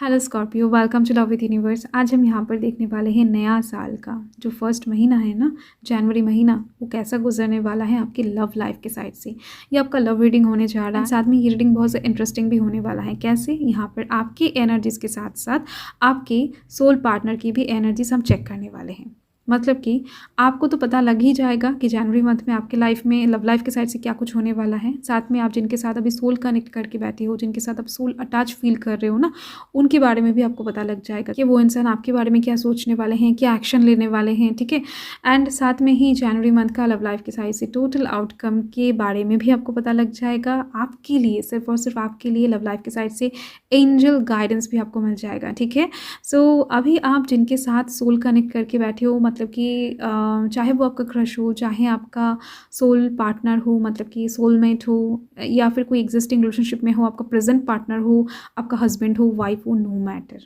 Hello Scorpio, welcome to love with universe. आज हम यहाँ पर देखने वाले हैं नया साल का जो फर्स्ट महीना है ना, जनवरी महीना, वो कैसा गुजरने वाला है आपकी लव लाइफ के साइड से। ये आपका लव रीडिंग होने जा रहा है। साथ में ये रीडिंग बहुत इंटरेस्टिंग भी होने वाला है। कैसे? यहाँ पर आपकी एनर्जीज के साथ साथ आपके सोल पार्टनर की भी एनर्जीज हम चेक करने वाले हैं। मतलब कि आपको तो पता लग ही जाएगा कि जनवरी मंथ में आपके लाइफ में लव लाइफ के साइड से क्या कुछ होने वाला है। साथ में आप जिनके साथ अभी सोल कनेक्ट करके बैठे हो, जिनके साथ आप सोल अटैच फील कर रहे हो ना, उनके बारे में भी आपको पता लग जाएगा कि वो इंसान आपके बारे में क्या सोचने वाले हैं, क्या एक्शन लेने वाले हैं। ठीक है। एंड साथ में ही जनवरी मंथ का लव लाइफ के साइड से टोटल आउटकम के बारे में भी आपको पता लग जाएगा। आपके लिए, सिर्फ और सिर्फ आपके लिए लव लाइफ के साइड से एंजल गाइडेंस भी आपको मिल जाएगा। ठीक है। सो अभी आप जिनके साथ सोल कनेक्ट करके बैठे हो, मतलब कि चाहे वो आपका क्रश हो, चाहे आपका सोल पार्टनर हो, मतलब कि सोलमेट हो, या फिर कोई एग्जिस्टिंग रिलेशनशिप में हो, आपका प्रेजेंट पार्टनर हो, आपका हस्बैंड हो, वाइफ हो, नो मैटर।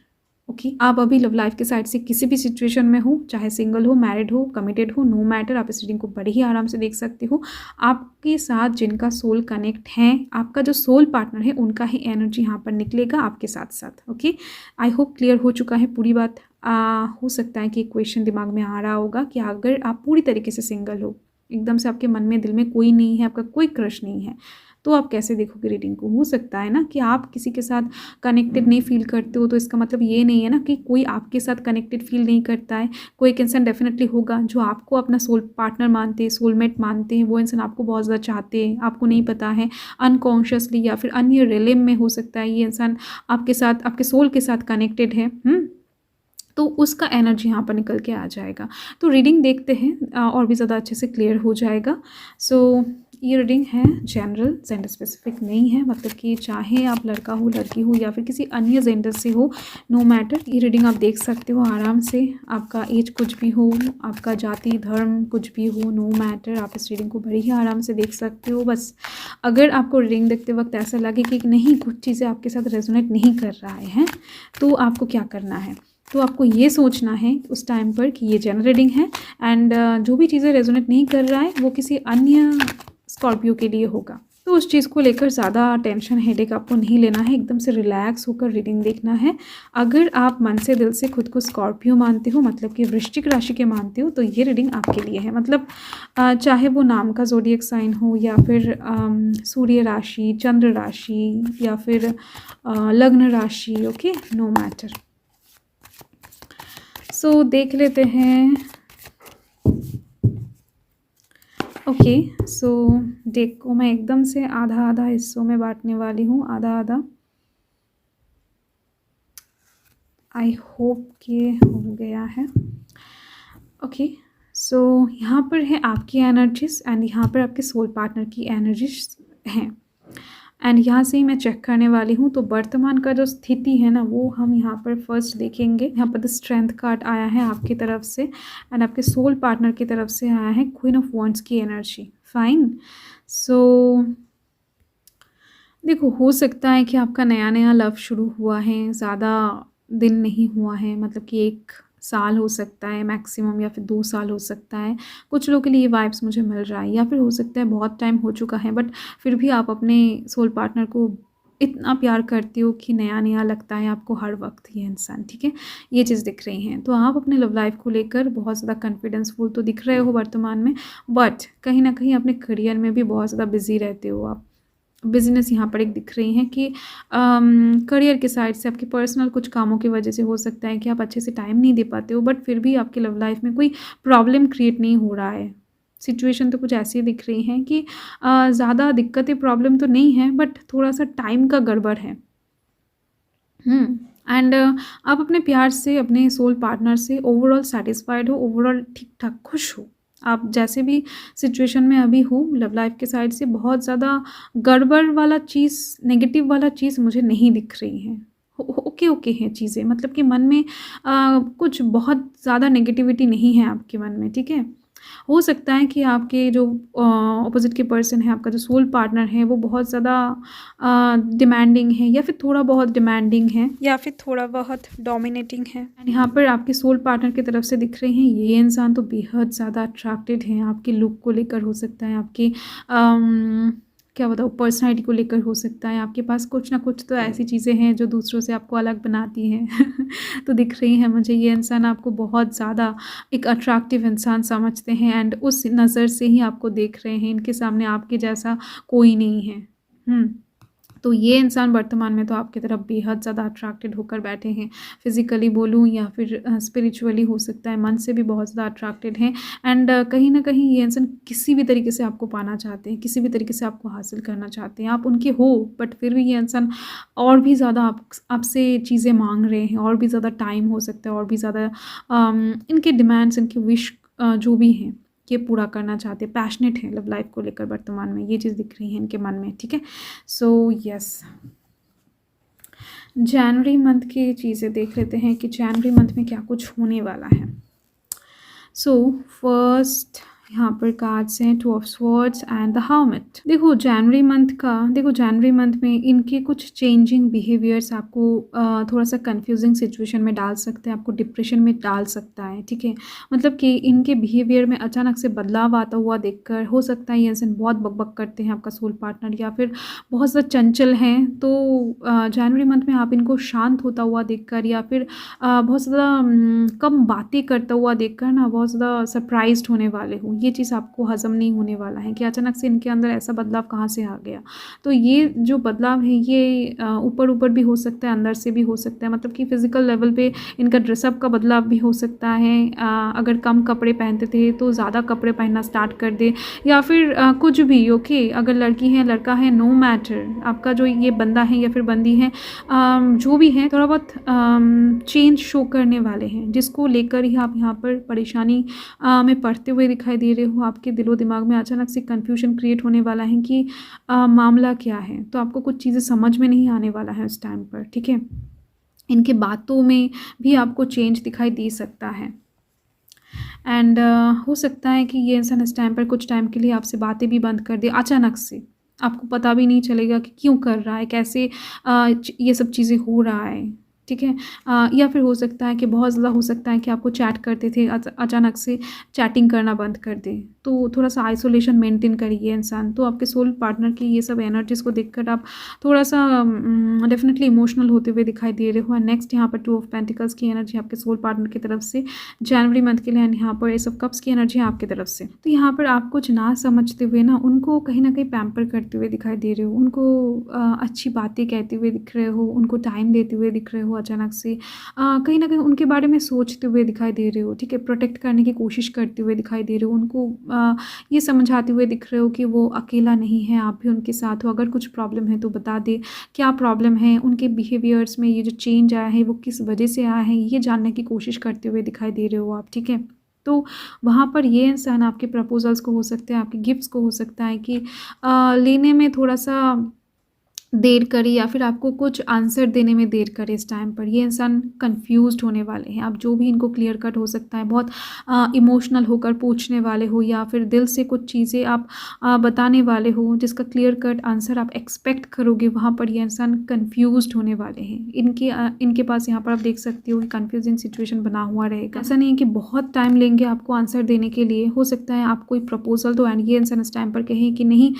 ओके। आप अभी लव लाइफ के साइड से किसी भी सिचुएशन में हो, चाहे सिंगल हो, मैरिड हो, कमिटेड हो, नो मैटर, आप इस रीडिंग को बड़े ही आराम से देख सकते हो। आपके साथ जिनका सोल कनेक्ट है, आपका जो सोल पार्टनर है, उनका ही एनर्जी यहाँ पर निकलेगा आपके साथ साथ। ओके। आई होप क्लियर हो चुका है पूरी बात। हो सकता है कि एक क्वेश्चन दिमाग में आ रहा होगा कि अगर आप पूरी तरीके से सिंगल हो, एकदम से आपके मन में, दिल में कोई नहीं है, आपका कोई क्रश नहीं है, तो आप कैसे देखोगे रीडिंग को। हो सकता है ना कि आप किसी के साथ कनेक्टेड नहीं फील करते हो, तो इसका मतलब ये नहीं है ना कि कोई आपके साथ कनेक्टेड फील नहीं करता है। कोई एक इंसान डेफिनेटली होगा जो आपको अपना सोल पार्टनर मानते हैं, सोलमेट मानते हैं। वो इंसान आपको बहुत ज़्यादा चाहते हैं, आपको नहीं पता है, अनकॉन्शियसली या फिर अन्य रिलेम में हो सकता है ये इंसान आपके साथ, आपके सोल के साथ कनेक्टेड है। तो उसका एनर्जी यहाँ पर निकल के आ जाएगा। तो रीडिंग देखते हैं और भी ज़्यादा अच्छे से क्लियर हो जाएगा। सो ये रीडिंग है जनरल, जेंडर स्पेसिफिक नहीं है। मतलब कि चाहे आप लड़का हो, लड़की हो, या फिर किसी अन्य जेंडर से हो, नो मैटर, ये रीडिंग आप देख सकते हो आराम से। आपका एज कुछ भी हो, आपका जाति धर्म कुछ भी हो, नो मैटर, आप इस रीडिंग को बड़ी ही आराम से देख सकते हो। बस अगर आपको रीडिंग देखते वक्त ऐसा लगे कि नहीं, कुछ चीज़ें आपके साथ रेजोनेट नहीं कर रहा है, तो आपको क्या करना है? तो आपको ये सोचना है उस टाइम पर कि ये जनरल रीडिंग है, एंड जो भी चीज़ें रेजोनेट नहीं कर रहा है वो किसी अन्य स्कॉर्पियो के लिए होगा। तो उस चीज़ को लेकर ज़्यादा टेंशन, हेडेक आपको नहीं लेना है। एकदम से रिलैक्स होकर रीडिंग देखना है। अगर आप मन से, दिल से खुद को स्कॉर्पियो मानते हो, मतलब कि वृश्चिक राशि के मानते हो, तो ये रीडिंग आपके लिए है। मतलब चाहे वो नाम का ज़ोडिएक साइन हो, या फिर सूर्य राशि, चंद्र राशि, या फिर लग्न राशि, ओके, नो मैटर। सो देख लेते हैं। ओके। सो डेक को मैं एकदम से आधा आधा हिस्सों में बांटने वाली हूँ, आधा आधा। आई होप कि हो गया है। ओके। सो यहाँ पर है आपकी एनर्जीज, एंड यहाँ पर आपके सोल पार्टनर की एनर्जीज हैं। एंड यहाँ से ही मैं चेक करने वाली हूँ। तो वर्तमान का जो स्थिति है ना, वो हम यहाँ पर फर्स्ट देखेंगे। यहाँ पर द स्ट्रेंथ कार्ड आया है आपकी तरफ से, एंड आपके सोल पार्टनर की तरफ से आया है क्वीन ऑफ वॉन्ड्स की एनर्जी। फाइन। सो देखो, हो सकता है कि आपका नया नया लव शुरू हुआ है, ज़्यादा दिन नहीं हुआ है, मतलब कि 1 साल हो सकता है मैक्सिमम, या फिर 2 साल हो सकता है। कुछ लोगों के लिए ये वाइब्स मुझे मिल रहा है, या फिर हो सकता है बहुत टाइम हो चुका है, बट फिर भी आप अपने सोल पार्टनर को इतना प्यार करते हो कि नया नया लगता है आपको हर वक्त ये इंसान। ठीक है। ये चीज़ दिख रही हैं। तो आप अपने लव लाइफ को लेकर बहुत ज़्यादा कॉन्फिडेंसफुल तो दिख रहे हो वर्तमान में, बट कहीं ना कहीं अपने करियर में भी बहुत ज़्यादा बिजी रहते हो आप। बिजनेस यहाँ पर एक दिख रही हैं कि करियर के साइड से आपके पर्सनल कुछ कामों की वजह से हो सकता है कि आप अच्छे से टाइम नहीं दे पाते हो, बट फिर भी आपके लव लाइफ में कोई प्रॉब्लम क्रिएट नहीं हो रहा है। सिचुएशन तो कुछ ऐसी दिख रही हैं कि ज़्यादा दिक्कतें, प्रॉब्लम तो नहीं है, बट थोड़ा सा टाइम का गड़बड़ है। एंड आप अपने प्यार से, अपने सोल पार्टनर से ओवरऑल सेटिस्फाइड हो, ओवरऑल ठीक ठाक खुश हो। आप जैसे भी सिचुएशन में अभी हो लव लाइफ के साइड से, बहुत ज़्यादा गड़बड़ वाला चीज़, नेगेटिव वाला चीज़ मुझे नहीं दिख रही है। ओके ओके हैं चीज़ें, मतलब कि मन में कुछ बहुत ज़्यादा नेगेटिविटी नहीं है आपके मन में। ठीक है। हो सकता है कि आपके जो ऑपोजिट के पर्सन है, आपका जो सोल पार्टनर है, वो बहुत ज़्यादा डिमांडिंग है, या फिर थोड़ा बहुत डिमांडिंग है, या फिर थोड़ा बहुत डोमिनेटिंग है। एंड यहाँ पर आपके सोल पार्टनर की तरफ से दिख रहे हैं ये इंसान तो बेहद ज़्यादा अट्रैक्टेड है आपके लुक को लेकर। हो सकता है आपके क्या बताऊँ, पर्सनैलिटी को लेकर हो सकता है। आपके पास कुछ ना कुछ तो ऐसी चीज़ें हैं जो दूसरों से आपको अलग बनाती हैं। तो दिख रही है मुझे ये इंसान आपको बहुत ज़्यादा एक अट्रैक्टिव इंसान समझते हैं एंड उस नज़र से ही आपको देख रहे हैं। इनके सामने आपके जैसा कोई नहीं है। तो ये इंसान वर्तमान में तो आपकी तरफ बेहद ज़्यादा अट्रैक्टेड होकर बैठे हैं। फिज़िकली बोलूँ या फिर स्पिरिचुअली हो सकता है, मन से भी बहुत ज़्यादा अट्रैक्टेड हैं एंड कहीं न कहीं ये इंसान किसी भी तरीके से आपको पाना चाहते हैं, किसी भी तरीके से आपको हासिल करना चाहते हैं। आप उनके हो बट फिर भी ये इंसान और भी ज़्यादा आपसे चीज़ें माँग रहे हैं, और भी ज़्यादा टाइम हो सकता है, और भी ज़्यादा इनके डिमांड्स, इनके विश जो भी हैं ये पूरा करना चाहते हैं, पैशनेट हैं लव लाइफ को लेकर वर्तमान में, ये चीज़ दिख रही है इनके मन में, ठीक है। सो यस, जनवरी मंथ की चीज़ें देख लेते हैं कि जनवरी मंथ में क्या कुछ होने वाला है। सो फर्स्ट यहाँ पर कार्ड्स हैं 2 of swords and the hermit. देखो जनवरी मंथ में इनके कुछ चेंजिंग बिहेवियर्स आपको थोड़ा सा कंफ्यूजिंग सिचुएशन में डाल सकते हैं, आपको डिप्रेशन में डाल सकता है, ठीक है। मतलब कि इनके बिहेवियर में अचानक से बदलाव आता हुआ देखकर हो सकता है ये इंसान बहुत बकबक करते हैं आपका सोल पार्टनर, या फिर बहुत ज़्यादा चंचल हैं। तो जनवरी मंथ में आप इनको शांत होता हुआ देखकर या फिर बहुत ज़्यादा कम बातें करता हुआ देखकर ना बहुत ज़्यादा सरप्राइज्ड होने वाले हो। ये चीज़ आपको हज़म नहीं होने वाला है कि अचानक से इनके अंदर ऐसा बदलाव कहाँ से आ गया। तो ये जो बदलाव है ये ऊपर भी हो सकता है, अंदर से भी हो सकता है। मतलब कि फ़िज़िकल लेवल पे इनका ड्रेसअप का बदलाव भी हो सकता है। अगर कम कपड़े पहनते थे तो ज़्यादा कपड़े पहनना स्टार्ट कर दे, या फिर कुछ भी ओके। अगर लड़की है लड़का है, नो मैटर, आपका जो ये बंदा है या फिर बंदी है, जो भी है थोड़ा बहुत चेंज शो करने वाले हैं, जिसको लेकर ही आप यहाँ पर परेशानी में पड़ते हुए दिखाई दे रहे हो। आपके दिलो दिमाग में अचानक से कन्फ्यूजन क्रिएट होने वाला है कि मामला क्या है। तो आपको कुछ चीज़ें समझ में नहीं आने वाला है उस टाइम पर, ठीक है। इनके बातों में भी आपको चेंज दिखाई दे सकता है एंड हो सकता है कि ये इंसान इस टाइम पर कुछ टाइम के लिए आपसे बातें भी बंद कर दे अचानक से। आपको पता भी नहीं चलेगा कि क्यों कर रहा है, कैसे ये सब चीज़ें हो रहा है, ठीक है। या फिर हो सकता है कि बहुत ज़्यादा हो सकता है कि आपको चैट करते थे अचानक से चैटिंग करना बंद कर दे। तो थोड़ा सा आइसोलेशन मेंटेन करिए इंसान। तो आपके सोल पार्टनर की ये सब एनर्जीज़ को देखकर आप थोड़ा सा डेफिनेटली इमोशनल होते हुए दिखाई दे रहे हो। नेक्स्ट यहाँ पर 2 ऑफ पेंटिकल्स की एनर्जी आपके सोल पार्टनर की तरफ से जनवरी मंथ के लिए, एंड यहाँ पर एस ऑफ कप्स की एनर्जी है आपकी तरफ से। तो यहाँ पर आप कुछ ना समझते हुए ना उनको कहीं ना कहीं पैम्पर करते हुए दिखाई दे रहे हो, उनको अच्छी बातें कहते हुए दिख रहे हो, उनको टाइम देते हुए दिख रहे हो। अचानक से कहीं ना कहीं उनके बारे में सोचते हुए दिखाई दे रहे हो, ठीक है। प्रोटेक्ट करने की कोशिश करते हुए दिखाई दे रहे हो, उनको ये समझाते हुए दिख रहे हो कि वो अकेला नहीं है, आप भी उनके साथ हो। अगर कुछ प्रॉब्लम है तो बता दे क्या प्रॉब्लम है। उनके बिहेवियर्स में ये जो चेंज आया है वो किस वजह से आया है, ये जानने की कोशिश करते हुए दिखाई दे रहे हो आप, ठीक है। तो वहाँ पर ये इंसान आपके प्रपोजल्स को हो सकता है, आपके गिफ्ट्स को हो सकता है कि लेने में थोड़ा सा देर करे, या फिर आपको कुछ आंसर देने में देर करे। इस टाइम पर ये इंसान कंफ्यूज्ड होने वाले हैं। आप जो भी इनको क्लियर कट हो सकता है, बहुत इमोशनल होकर पूछने वाले हो, या फिर दिल से कुछ चीज़ें आप बताने वाले हो जिसका क्लियर कट आंसर आप एक्सपेक्ट करोगे। वहाँ पर ये इंसान कंफ्यूज्ड होने वाले हैं। इनके पास यहाँ पर आप देख सकते हो कि कंफ्यूजिंग सिचुएशन बना हुआ रहेगा। ऐसा नहीं है कि बहुत टाइम लेंगे आपको आंसर देने के लिए। हो सकता है आप कोई प्रपोजल दो एंड ये इंसान इस टाइम पर कहें कि नहीं,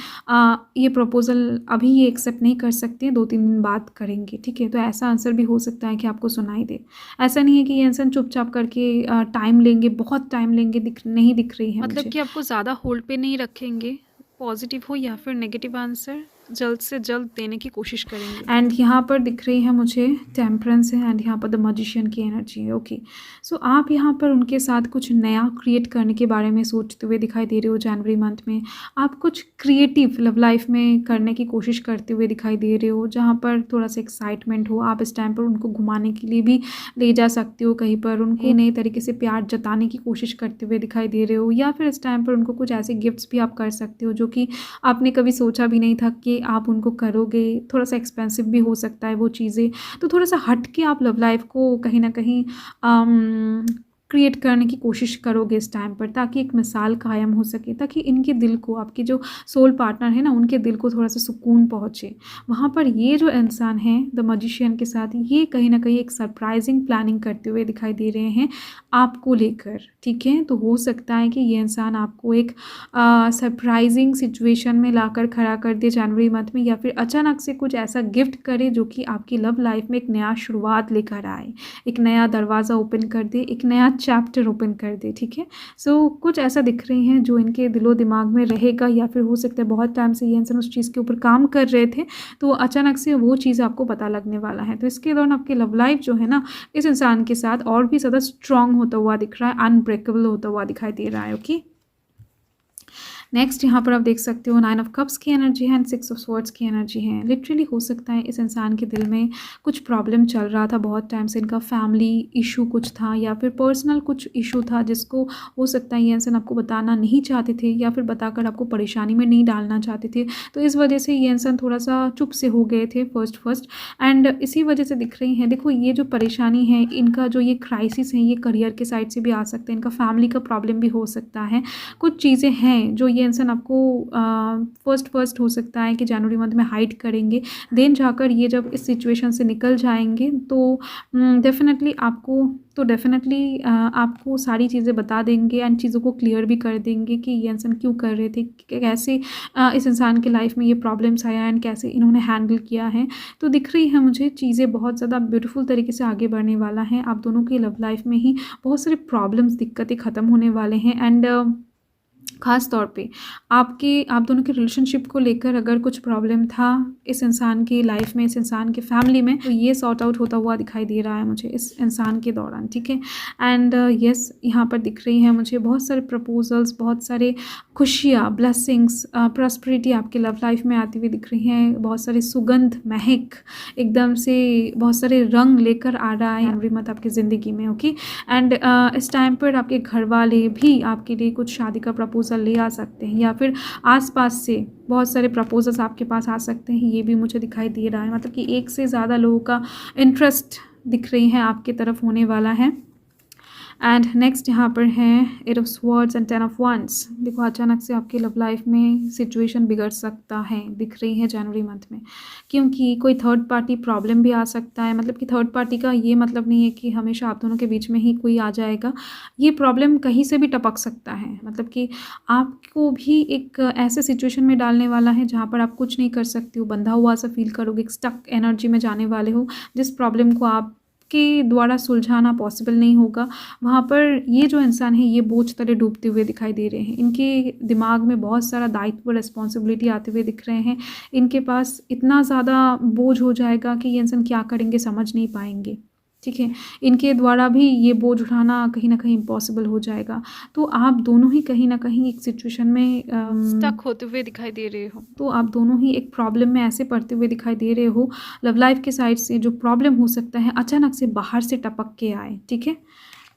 ये प्रपोजल अभी ये एक्सेप्ट नहीं कर सकते हैं, 2-3 दिन बाद करेंगे, ठीक है। तो ऐसा आंसर भी हो सकता है कि आपको सुनाई दे। ऐसा नहीं है कि ये इंसान चुपचाप करके टाइम लेंगे, बहुत टाइम लेंगे, नहीं दिख रही है मतलब मुझे। कि आपको ज़्यादा होल्ड पे नहीं रखेंगे, पॉजिटिव हो या फिर नेगेटिव आंसर जल्द से जल्द देने की कोशिश करेंगे। एंड यहाँ पर दिख रही है मुझे टेम्परेंस है, एंड यहाँ पर द मैजिशियन की एनर्जी है, ओके। सो आप यहाँ पर उनके साथ कुछ नया क्रिएट करने के बारे में सोचते हुए दिखाई दे रहे हो। जनवरी मंथ में आप कुछ क्रिएटिव लव लाइफ में करने की कोशिश करते हुए दिखाई दे रहे हो, जहाँ पर थोड़ा सा एक्साइटमेंट हो। आप इस टाइम पर उनको घुमाने के लिए भी ले जा सकते हो कहीं पर, उनको नए तरीके से प्यार जताने की कोशिश करते हुए दिखाई दे रहे हो, या फिर इस टाइम पर उनको कुछ ऐसे गिफ्ट्स भी आप कर सकते हो जो कि आपने कभी सोचा भी नहीं था कि आप उनको करोगे। थोड़ा सा एक्सपेंसिव भी हो सकता है वो चीज़ें। तो थोड़ा सा हट के आप लव लाइफ को कहीं ना कहीं क्रिएट करने की कोशिश करोगे इस टाइम पर, ताकि एक मिसाल कायम हो सके, ताकि इनके दिल को, आपके जो सोल पार्टनर है ना, उनके दिल को थोड़ा सा सुकून पहुँचे। वहाँ पर ये जो इंसान है द मैजिशियन के साथ, ये कहीं ना कहीं एक सरप्राइजिंग प्लानिंग करते हुए दिखाई दे रहे हैं आपको लेकर, ठीक है। तो हो सकता है कि ये इंसान आपको एक सरप्राइजिंग सिचुएशन में लाकर खड़ा कर दे जनवरी मंथ में, या फिर अचानक से कुछ ऐसा गिफ्ट करे जो कि आपकी लव लाइफ में एक नया शुरुआत लेकर आए, एक नया दरवाज़ा ओपन कर दे, एक नया चैप्टर ओपन कर दे, ठीक है। सो कुछ ऐसा दिख रही हैं जो इनके दिलो दिमाग में रहेगा, या फिर हो सकता है बहुत टाइम से ये इंसान उस चीज़ के ऊपर काम कर रहे थे, तो अचानक से वो चीज़ आपको पता लगने वाला है। तो इसके दौरान आपकी लव लाइफ जो है ना, इस इंसान के साथ और भी ज़्यादा स्ट्रॉन्ग होता हुआ दिख रहा है, अनब्रेकेबल होता हुआ दिखाई दे रहा है। ओके, नेक्स्ट यहाँ पर आप देख सकते हो 9 ऑफ कप्स की एनर्जी है एंड 6 ऑफ स्वॉर्ड्स की एनर्जी है। लिटरली हो सकता है इस इंसान के दिल में कुछ प्रॉब्लम चल रहा था बहुत टाइम से, इनका फैमिली इशू कुछ था, या फिर पर्सनल कुछ इशू था, जिसको हो सकता है ये इंसान आपको बताना नहीं चाहते थे, या फिर बताकर आपको परेशानी में नहीं डालना चाहते थे। तो इस वजह से ये इंसान थोड़ा सा चुप से हो गए थे फर्स्ट एंड इसी वजह से दिख रही हैं। देखो, ये जो परेशानी है, इनका जो ये क्राइसिस है, ये करियर के साइड से भी आ सकते हैं, इनका फैमिली का प्रॉब्लम भी हो सकता है, कुछ चीज़ें हैं जो ये इंसान आपको फर्स्ट हो सकता है कि जनवरी मंथ में हाइड करेंगे। देन जाकर ये जब इस सिचुएशन से निकल जाएंगे तो डेफिनेटली आपको सारी चीज़ें बता देंगे एंड चीज़ों को क्लियर भी कर देंगे कि ये इंसान क्यों कर रहे थे, कैसे इस इंसान के लाइफ में ये प्रॉब्लम्स आया एंड कैसे इन्होंने हैंडल किया है। तो दिख रही है मुझे चीज़ें बहुत ज़्यादा ब्यूटीफुल तरीके से आगे बढ़ने वाला है। आप दोनों की लव लाइफ में ही बहुत सारे प्रॉब्लम्स, दिक्कतें ख़त्म होने वाले हैं एंड ख़ास तौर पे आप दोनों के रिलेशनशिप को लेकर अगर कुछ प्रॉब्लम था इस इंसान की लाइफ में, इस इंसान के फैमिली में, तो ये सॉर्ट आउट होता हुआ दिखाई दे रहा है मुझे इस इंसान के दौरान, ठीक है। एंड यस, यहाँ पर दिख रही है मुझे बहुत सारे प्रपोजल्स, बहुत सारे खुशियाँ, ब्लेसिंग्स, प्रॉस्पेरिटी आपके लव लाइफ में आती हुई दिख रही हैं। बहुत सारी सुगंध, महक, एकदम से बहुत सारे रंग लेकर आ रहा है जनवरी मंथ आपकी ज़िंदगी में। ओके, एंड इस टाइम पर आपके घर वाले भी आपके लिए कुछ शादी का प्रपोजल ले आ सकते हैं, या फिर आसपास से बहुत सारे प्रपोजल्स आपके पास आ सकते हैं। ये भी मुझे दिखाई दे रहा है, मतलब कि एक से ज़्यादा लोगों का इंटरेस्ट दिख रही है आपके तरफ होने वाला है। एंड नेक्स्ट यहाँ पर है 8 of swords and 10 of wands. देखो, अचानक से आपकी लव लाइफ में सिचुएशन बिगड़ सकता है दिख रही है जनवरी मंथ में, क्योंकि कोई थर्ड पार्टी प्रॉब्लम भी आ सकता है। मतलब कि थर्ड पार्टी का ये मतलब नहीं है कि हमेशा आप दोनों के बीच में ही कोई आ जाएगा, ये प्रॉब्लम कहीं से भी टपक सकता है। मतलब कि आपको भी एक ऐसे सिचुएशन में डालने वाला है जहाँ पर आप कुछ नहीं कर सकते हो, बंधा हुआ सा फील करोगे, एक स्टक एनर्जी में जाने वाले हो, जिस प्रॉब्लम को आप के द्वारा सुलझाना पॉसिबल नहीं होगा। वहाँ पर ये जो इंसान है, ये बोझ तले डूबते हुए दिखाई दे रहे हैं। इनके दिमाग में बहुत सारा दायित्व, रिस्पॉन्सिबिलिटी आते हुए दिख रहे हैं। इनके पास इतना ज़्यादा बोझ हो जाएगा कि ये इंसान क्या करेंगे समझ नहीं पाएंगे, ठीक है। इनके द्वारा भी ये बोझ उठाना कहीं ना कहीं इम्पॉसिबल हो जाएगा। तो आप दोनों ही कहीं ना कहीं एक सिचुएशन में स्टक होते हुए दिखाई दे रहे हो। तो आप दोनों ही एक प्रॉब्लम में ऐसे पड़ते हुए दिखाई दे रहे हो। लव लाइफ के साइड से जो प्रॉब्लम हो सकता है अचानक से बाहर से टपक के आए, ठीक है।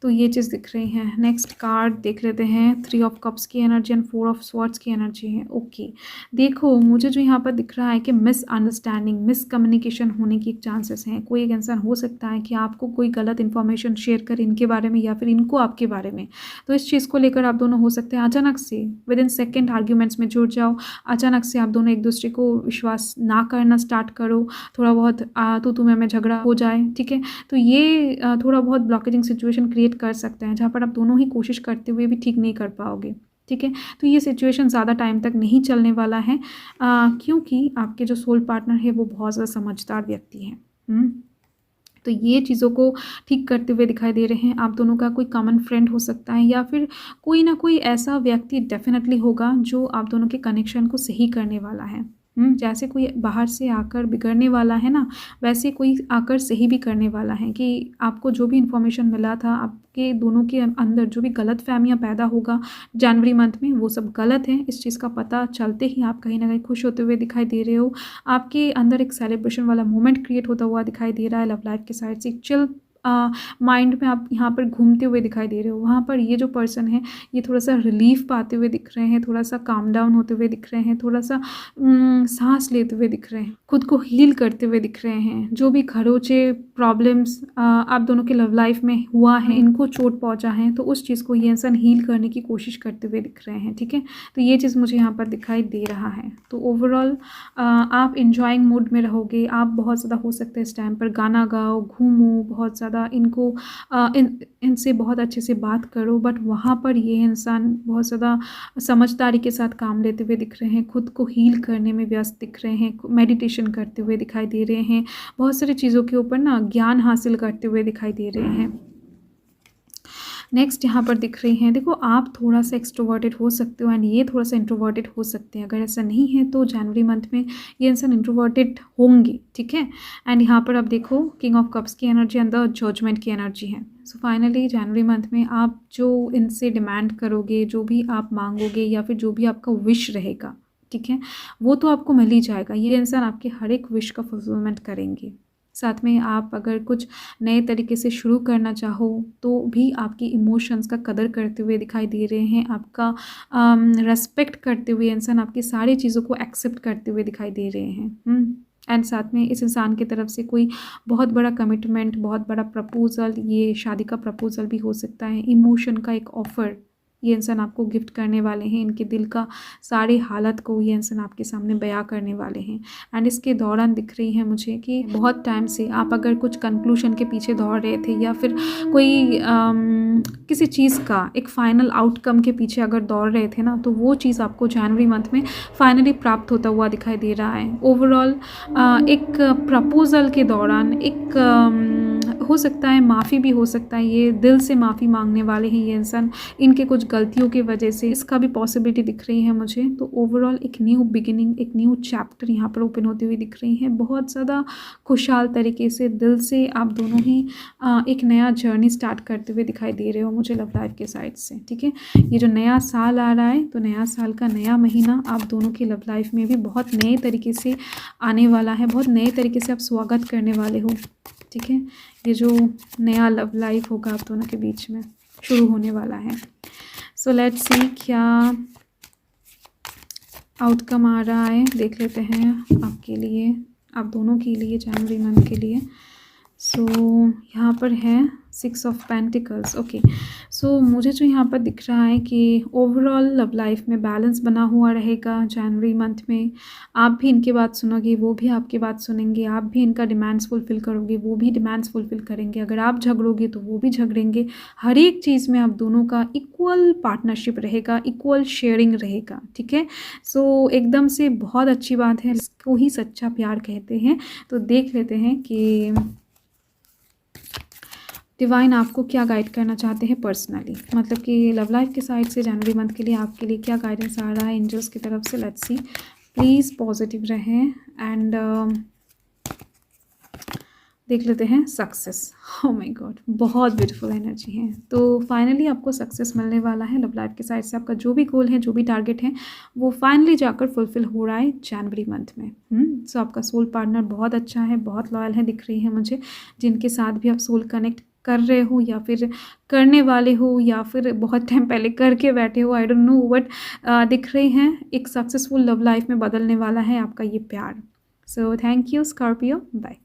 तो ये चीज़ दिख रही है। नेक्स्ट कार्ड देख लेते हैं, 3 ऑफ कप्स की एनर्जी एंड 4 ऑफ स्वॉर्ड्स की एनर्जी है। ओके, देखो, मुझे जो यहाँ पर दिख रहा है कि मिसअंडरस्टैंडिंग, मिसकम्युनिकेशन होने की चांसेस हैं। कोई एक इंसान हो सकता है कि आपको कोई गलत इन्फॉर्मेशन शेयर करे इनके बारे में, या फिर इनको आपके बारे में। तो इस चीज़ को लेकर आप दोनों हो सकते हैं अचानक से विद इन सेकेंड आर्ग्यूमेंट्स में जुड़ जाओ। अचानक से आप दोनों एक दूसरे को विश्वास ना करना स्टार्ट करो, थोड़ा बहुत तू मैं झगड़ा हो जाए, ठीक है। तो ये थोड़ा बहुत ब्लॉकेजिंग सिचुएशन क्रिएट कर सकते हैं, जहाँ पर आप दोनों ही कोशिश करते हुए भी ठीक नहीं कर पाओगे, ठीक है। तो ये सिचुएशन ज़्यादा टाइम तक नहीं चलने वाला है, क्योंकि आपके जो सोल पार्टनर है वो बहुत ज़्यादा समझदार व्यक्ति हैं। तो ये चीज़ों को ठीक करते हुए दिखाई दे रहे हैं। आप दोनों का कोई कॉमन फ्रेंड हो सकता है, या फिर कोई ना कोई ऐसा व्यक्ति डेफिनेटली होगा जो आप दोनों के कनेक्शन को सही करने वाला है। जैसे कोई बाहर से आकर बिगड़ने वाला है ना, वैसे कोई आकर सही भी करने वाला है कि आपको जो भी इन्फॉर्मेशन मिला था, आपके दोनों के अंदर जो भी गलत फहमियाँ पैदा होगा जनवरी मंथ में, वो सब गलत है। इस चीज़ का पता चलते ही आप कहीं ना कहीं खुश होते हुए दिखाई दे रहे हो। आपके अंदर एक सेलिब्रेशन वाला मोमेंट क्रिएट होता हुआ दिखाई दे रहा है। लव लाइफ के साइड से एक चिल माइंड में आप यहाँ पर घूमते हुए दिखाई दे रहे हो। वहाँ पर ये जो पर्सन है ये थोड़ा सा रिलीफ पाते हुए दिख रहे हैं, थोड़ा सा काम डाउन होते हुए दिख रहे हैं, थोड़ा सा सांस लेते हुए दिख रहे हैं, खुद को हील करते हुए दिख रहे हैं। जो भी खरोचे प्रॉब्लम्स आप दोनों के लव लाइफ में हुआ है, इनको चोट पहुँचा है, तो उस चीज़ को ये इंसान हील करने की कोशिश करते हुए दिख रहे हैं। ठीक है, तो ये चीज़ मुझे यहाँ पर दिखाई दे रहा है। तो ओवरऑल आप इंजॉइंग मूड में रहोगे। आप बहुत ज़्यादा हो सकता है इस टाइम पर गाना गाओ, घूमो, बहुत ज़्यादा इनको इनसे बहुत अच्छे से बात करो, बट वहाँ पर ये इंसान बहुत ज़्यादा समझदारी के साथ काम लेते हुए दिख रहे हैं, खुद को हील करने में व्यस्त दिख रहे हैं, मेडिटेशन करते हुए दिखाई दे रहे हैं, बहुत सारी चीज़ों के ऊपर ना ज्ञान हासिल करते हुए दिखाई दे रहे हैं। नेक्स्ट यहाँ पर दिख रही हैं, देखो आप थोड़ा सा एक्सट्रोवर्टेड हो सकते हो एंड ये थोड़ा सा इंट्रोवर्टेड हो सकते हैं। अगर ऐसा नहीं है तो जनवरी मंथ में ये इंसान इंट्रोवर्टेड होंगे। ठीक है, एंड यहाँ पर आप देखो किंग ऑफ कप्स की एनर्जी एंड द जजमेंट की एनर्जी है। सो फाइनली जनवरी मंथ में आप जो इनसे डिमांड करोगे, जो भी आप मांगोगे या फिर जो भी आपका विश रहेगा, ठीक है, वो तो आपको मिल ही जाएगा। ये इंसान आपके हर एक विश का फुलफिलमेंट करेंगे। साथ में आप अगर कुछ नए तरीके से शुरू करना चाहो तो भी आपकी इमोशंस का कदर करते हुए दिखाई दे रहे हैं, आपका रेस्पेक्ट करते हुए इंसान आपकी सारी चीज़ों को एक्सेप्ट करते हुए दिखाई दे रहे हैं। एंड साथ में इस इंसान की तरफ से कोई बहुत बड़ा कमिटमेंट, बहुत बड़ा प्रपोज़ल, ये शादी का प्रपोज़ल भी हो सकता है, इमोशन का एक ऑफ़र ये इंसान आपको गिफ्ट करने वाले हैं। इनके दिल का सारी हालत को ये इंसान आपके सामने बयां करने वाले हैं। एंड इसके दौरान दिख रही है मुझे कि बहुत टाइम से आप अगर कुछ कंक्लूजन के पीछे दौड़ रहे थे या फिर कोई किसी चीज़ का एक फाइनल आउटकम के पीछे अगर दौड़ रहे थे ना, तो वो चीज़ आपको जनवरी मंथ में फाइनली प्राप्त होता हुआ दिखाई दे रहा है। ओवरऑल एक प्रपोज़ल के दौरान एक हो सकता है माफ़ी भी हो सकता है, ये दिल से माफ़ी मांगने वाले हैं ये इंसान इनके कुछ गलतियों की वजह से, इसका भी पॉसिबिलिटी दिख रही है मुझे। तो ओवरऑल एक न्यू बिगिनिंग, एक न्यू चैप्टर यहाँ पर ओपन होती हुई दिख रही है। बहुत ज़्यादा खुशहाल तरीके से दिल से आप दोनों ही एक नया जर्नी स्टार्ट करते हुए दिखाई दे रहे हो मुझे लव लाइफ के साइड से। ठीक है, ये जो नया साल आ रहा है, तो नया साल का नया महीना आप दोनों की लव लाइफ में भी बहुत नए तरीके से आने वाला है, बहुत नए तरीके से आप स्वागत करने वाले हो। ठीक है, ये जो नया लव लाइफ होगा आप दोनों के बीच में शुरू होने वाला है। सो लेट्स सी क्या आउटकम आ रहा है, देख लेते हैं आपके लिए, आप दोनों के लिए, जनवरी मंथ के लिए। सो यहाँ पर है 6 ऑफ पेंटिकल्स। ओके, सो मुझे जो यहाँ पर दिख रहा है कि ओवरऑल लव लाइफ में बैलेंस बना हुआ रहेगा जनवरी मंथ में। आप भी इनकी बात सुनोगे, वो भी आपकी बात सुनेंगे, आप भी इनका डिमांड्स फुलफ़िल करोगे, वो भी डिमांड्स फुलफ़िल करेंगे। अगर आप झगड़ोगे तो वो भी झगड़ेंगे। हर एक चीज़ में आप दोनों का इक्वल पार्टनरशिप रहेगा, इक्वल शेयरिंग रहेगा। ठीक है, सो एकदम से बहुत अच्छी बात है, इसको ही सच्चा प्यार कहते हैं। तो देख लेते हैं कि डिवाइन आपको क्या गाइड करना चाहते हैं पर्सनली, मतलब कि लव लाइफ के साइड से जनवरी मंथ के लिए आपके लिए क्या गाइडेंस आ रहा है एंजल्स की तरफ से। लेट्स सी, प्लीज़ पॉजिटिव रहें एंड देख लेते हैं सक्सेस। ओह माय गॉड, बहुत ब्यूटीफुल एनर्जी है। तो फाइनली आपको सक्सेस मिलने वाला है लव लाइफ के साइड से। आपका जो भी गोल है, जो भी टारगेट है, वो फाइनली जाकर फुलफिल हो रहा है जनवरी मंथ में। सो आपका सोल पार्टनर बहुत अच्छा है, बहुत लॉयल है दिख रही है मुझे, जिनके साथ भी आप सोल कनेक्ट कर रहे हो या फिर करने वाले हो या फिर बहुत टाइम पहले करके बैठे हो, आई डोंट नो, बट दिख रही हैं एक सक्सेसफुल लव लाइफ में बदलने वाला है आपका ये प्यार। So thank you Scorpio, bye.